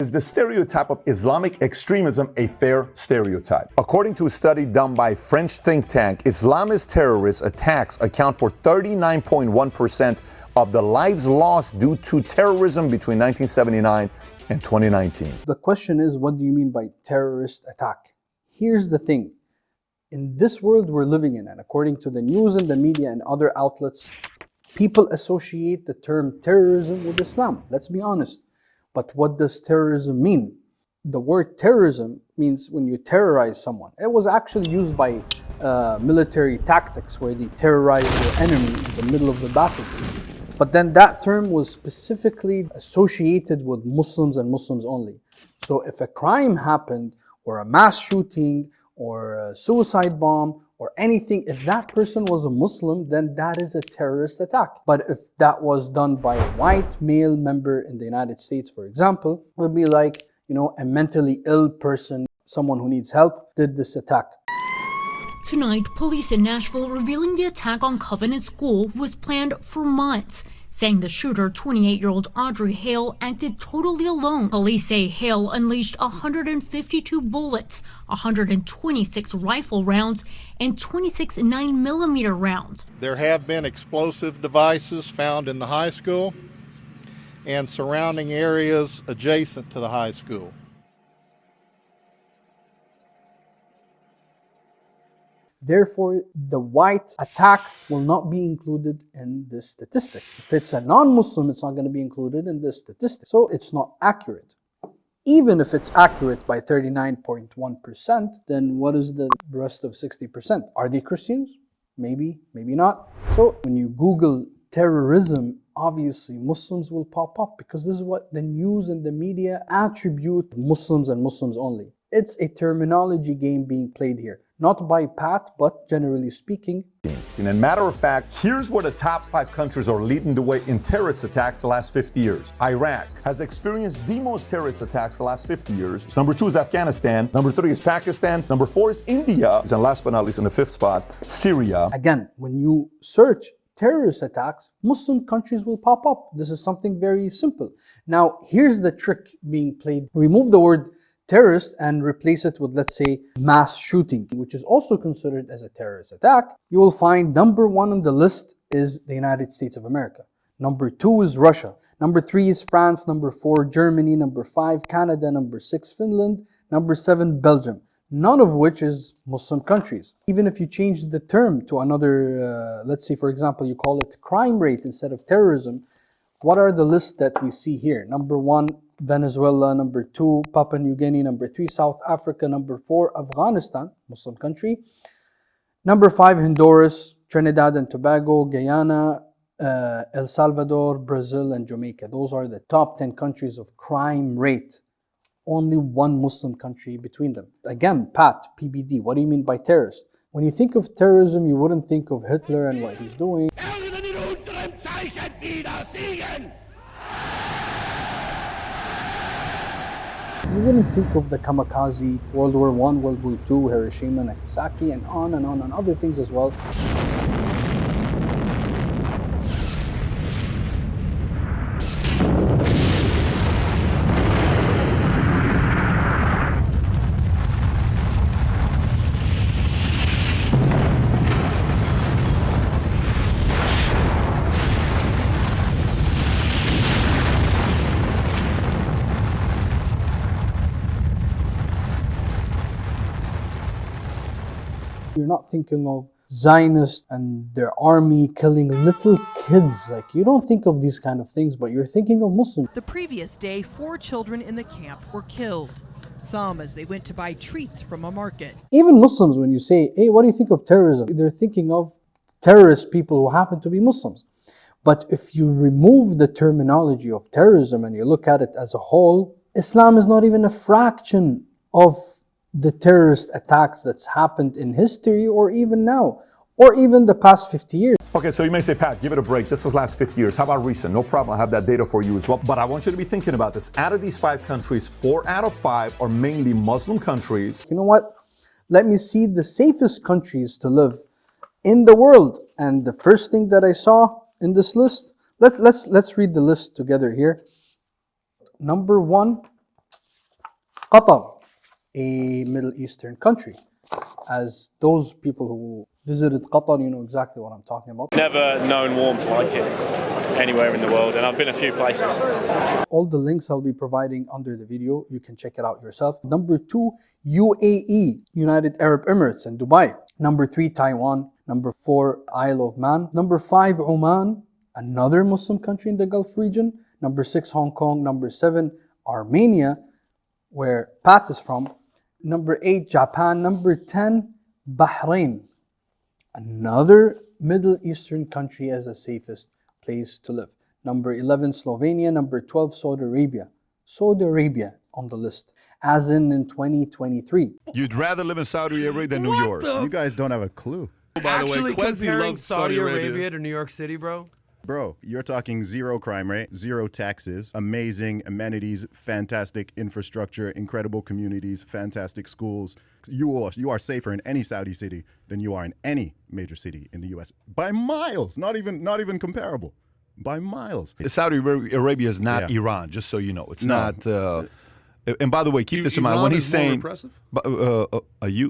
Is the stereotype of Islamic extremism a fair stereotype? According to a study done by French think tank, Islamist terrorist attacks account for 39.1% of the lives lost due to terrorism between 1979 and 2019. The question is, what do you mean by terrorist attack? Here's the thing. In this world we're living in, and according to the news and the media and other outlets, people associate the term terrorism with Islam. Let's be honest. But what does terrorism mean? The word terrorism means when you terrorize someone. It was actually used by military tactics where they terrorize their enemy in the middle of the battlefield. But then that term was specifically associated with Muslims and Muslims only. So if a crime happened, or a mass shooting, or a suicide bomb, or anything, if that person was a Muslim, then that is a terrorist attack. But if that was done by a white male member in the United States, for example, it would be like, a mentally ill person, someone who needs help, did this attack. Tonight, police in Nashville revealing the attack on Covenant School was planned for months, saying the shooter, 28-year-old Audrey Hale, acted totally alone. Police say Hale unleashed 152 bullets, 126 rifle rounds, and 26 9mm rounds. There have been explosive devices found in the high school and surrounding areas adjacent to the high school. Therefore, the white attacks will not be included in this statistic. If it's a non-Muslim, it's not going to be included in this statistic. So it's not accurate. Even if it's accurate by 39.1%, then what is the rest of 60%? Are they Christians? Maybe, maybe not. So when you Google terrorism, obviously Muslims will pop up because this is what the news and the media attribute Muslims and Muslims only. It's a terminology game being played here. Not by Pat, but generally speaking. And in matter of fact, here's where the top 5 countries are leading the way in terrorist attacks the last 50 years. Iraq has experienced the most terrorist attacks the last 50 years. Number 2 is Afghanistan. Number 3 is Pakistan. Number 4 is India. And last but not least, in the 5th spot, Syria. Again, when you search terrorist attacks, Muslim countries will pop up. This is something very simple. Now, here's the trick being played. Remove the word terrorist and replace it with, let's say, mass shooting, which is also considered as a terrorist attack. You will find number 1 on the list is the United States of America. Number 2 is Russia. Number 3 is France. Number 4, Germany. Number 5, Canada. Number 6, Finland. Number 7, Belgium. None of which is Muslim countries. Even if you change the term to another, let's say, for example, you call it crime rate instead of terrorism, what are the lists that we see here? Number 1, Venezuela. Number 2, Papua New Guinea. Number 3, South Africa. Number 4, Afghanistan, Muslim country. Number 5, Honduras, Trinidad and Tobago, Guyana, El Salvador, Brazil, and Jamaica. Those are the top 10 countries of crime rate. Only one Muslim country between them. Again, Pat, PBD, what do you mean by terrorist? When you think of terrorism, you wouldn't think of Hitler and what he's doing. You wouldn't think of the kamikaze, World War I, World War II, Hiroshima, Nagasaki, and on and other things as well. You're not thinking of Zionists and their army killing little kids. Like, you don't think of these kind of things, but you're thinking of Muslims. The previous day, 4 children in the camp were killed. Some as they went to buy treats from a market. Even Muslims, when you say, hey, what do you think of terrorism? They're thinking of terrorist people who happen to be Muslims. But if you remove the terminology of terrorism and you look at it as a whole, Islam is not even a fraction of the terrorist attacks that's happened in history or even now, or even the past 50 years. Okay, so you may say, Pat, give it a break. This is last 50 years. How about recent? No problem. I have that data for you as well. But I want you to be thinking about this. Out of these 5 countries, 4 out of 5 are mainly Muslim countries. You know what? Let me see the safest countries to live in the world. And the first thing that I saw in this list, let's read the list together here. Number 1 Qatar, a Middle Eastern country. As those people who visited Qatar, you know exactly what I'm talking about. Never known warmth like it anywhere in the world, and I've been a few places. All the links I'll be providing under the video, you can check it out yourself. Number 2, UAE, United Arab Emirates and Dubai. Number 3, Taiwan. Number 4, Isle of Man. Number 5, Oman, another Muslim country in the Gulf region. Number 6, Hong Kong. Number 7, Armenia, where Pat is from. Number 8, Japan. Number 10, Bahrain, another Middle Eastern country as the safest place to live. Number 11, Slovenia. Number 12, Saudi Arabia. Saudi Arabia on the list, as in 2023. You'd rather live in Saudi Arabia than New York. You guys don't have a clue. By the way, Actually Quincy comparing loves Saudi Arabia to New York City, bro? Bro, you're talking zero crime rate, zero taxes, amazing amenities, fantastic infrastructure, incredible communities, fantastic schools. You are safer in any Saudi city than you are in any major city in the US. By miles, not even comparable. By miles. Saudi Arabia is not Iran, just so you know. It's not. And by the way, keep this in mind when he's saying,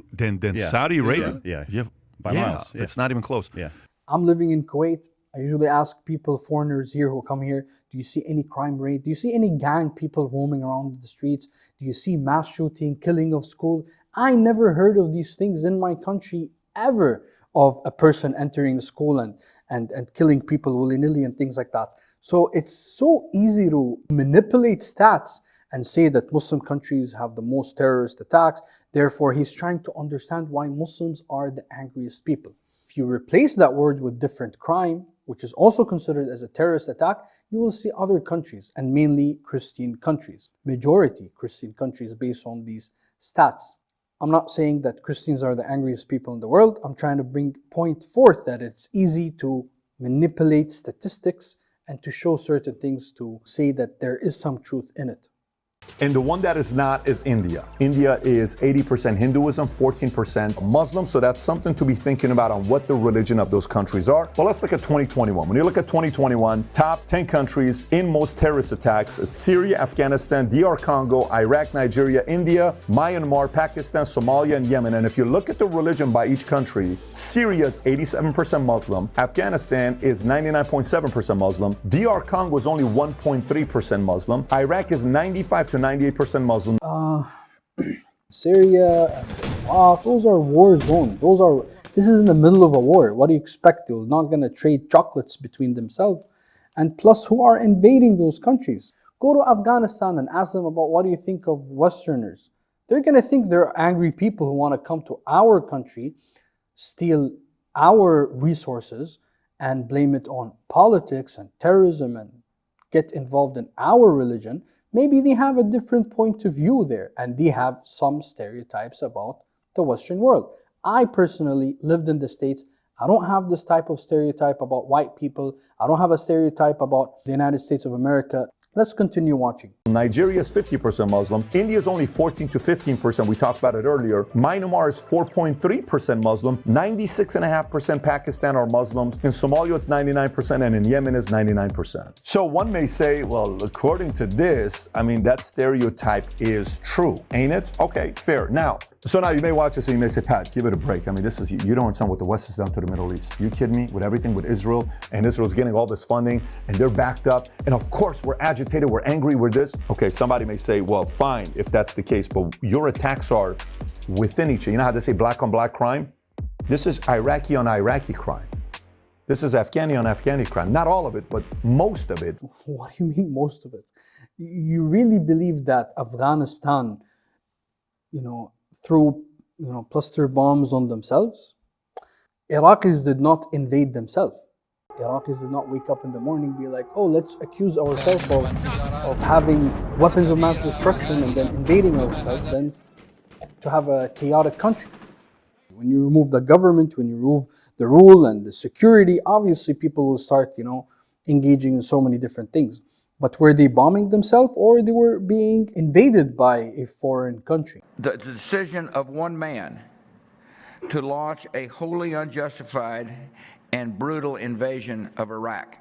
then Saudi Arabia, by miles. It's not even close. Yeah. I'm living in Kuwait. I usually ask people, foreigners here who come here, do you see any crime rate? Do you see any gang people roaming around the streets? Do you see mass shooting, killing of school? I never heard of these things in my country ever, of a person entering the school and killing people willy-nilly and things like that. So it's so easy to manipulate stats and say that Muslim countries have the most terrorist attacks. Therefore, he's trying to understand why Muslims are the angriest people. If you replace that word with different crime, which is also considered as a terrorist attack, you will see other countries, and mainly Christian countries. Majority Christian countries based on these stats. I'm not saying that Christians are the angriest people in the world. I'm trying to point forth that it's easy to manipulate statistics and to show certain things to say that there is some truth in it. And the one that is not is India. India is 80% Hinduism, 14% Muslim. So that's something to be thinking about on what the religion of those countries are. Well, let's look at 2021. When you look at 2021, top 10 countries in most terrorist attacks: it's Syria, Afghanistan, DR Congo, Iraq, Nigeria, India, Myanmar, Pakistan, Somalia, and Yemen. And if you look at the religion by each country, Syria is 87% Muslim. Afghanistan is 99.7% Muslim. DR Congo is only 1.3% Muslim. Iraq is 95 to 98% Muslim. Syria and Iraq, those are war zones. This is in the middle of a war. What do you expect? They're not going to trade chocolates between themselves. And plus, who are invading those countries? Go to Afghanistan and ask them about what do you think of Westerners. They're going to think they're angry people who want to come to our country, steal our resources, and blame it on politics and terrorism and get involved in our religion. Maybe they have a different point of view there, and they have some stereotypes about the Western world. I personally lived in the States. I don't have this type of stereotype about white people. I don't have a stereotype about the United States of America. Let's continue watching. Nigeria is 50% Muslim. India is only 14 to 15%. We talked about it earlier. Myanmar is 4.3% Muslim. 96.5% Pakistan are Muslims. In Somalia, it's 99%, and in Yemen is 99%. So one may say, well, according to this, I mean, that stereotype is true, ain't it? Okay, fair. Now you may watch this and you may say, Pat, give it a break. I mean, this is, you don't understand what the West has done to the Middle East. You kidding me? With everything with Israel, and Israel's getting all this funding, and they're backed up. And of course, we're agitated, we're angry with this. Okay, somebody may say, well, fine, if that's the case, but your attacks are within each other. You know how they say black on black crime? This is Iraqi on Iraqi crime. This is Afghani on Afghani crime. Not all of it, but most of it. What do you mean most of it? You really believe that Afghanistan, threw cluster bombs on themselves? Iraqis did not invade themselves. Iraqis did not wake up in the morning and be like, oh, let's accuse ourselves of having weapons of mass destruction and then invading ourselves, then to have a chaotic country. When you remove the government, when you remove the rule and the security, obviously people will start, engaging in so many different things. But were they bombing themselves, or they were being invaded by a foreign country? The decision of one man to launch a wholly unjustified and brutal invasion of Iraq.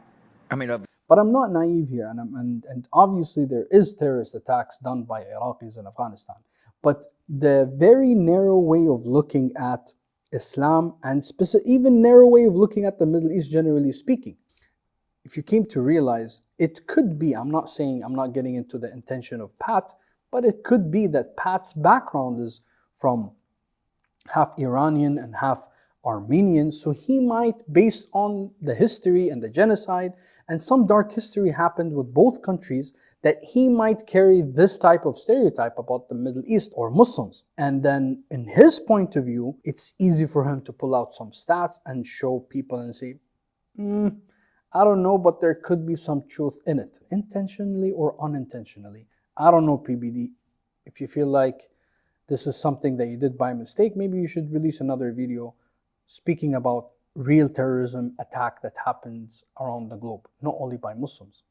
But I'm not naive here, and obviously there is terrorist attacks done by Iraqis in Afghanistan. But the very narrow way of looking at Islam, and even narrow way of looking at the Middle East generally speaking, if you came to realize, it could be, I'm not getting into the intention of Pat, but it could be that Pat's background is from half Iranian and half Armenian, so he might, based on the history and the genocide and some dark history happened with both countries, that he might carry this type of stereotype about the Middle East or Muslims. And then in his point of view, it's easy for him to pull out some stats and show people and say, I don't know, but there could be some truth in it, intentionally or unintentionally. I don't know, PBD. If you feel like this is something that you did by mistake, maybe you should release another video speaking about real terrorism attack that happens around the globe, not only by Muslims.